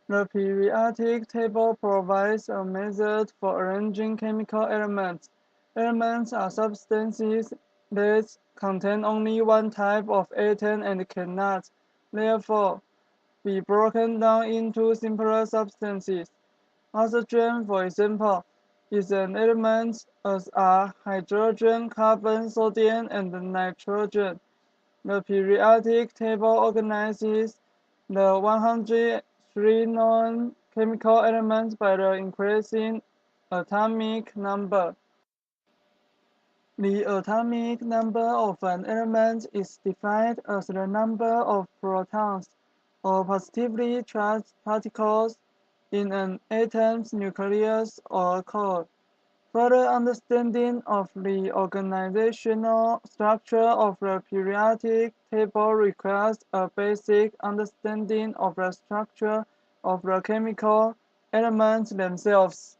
The periodic table provides a method for arranging chemical elements. Elements are substances that contain only one type of atom and cannot, therefore, be broken down into simpler substances. Oxygen, for example, is an element, as are hydrogen, carbon, sodium, and nitrogen. The periodic table organizes the 103 known chemical elements by the increasing atomic number. The atomic number of an element is defined as the number of protons, or positively charged particles, in an atom's nucleus or core. Further understanding of the organizational structure of the periodic table requires a basic understanding of the structure of the chemical elements themselves.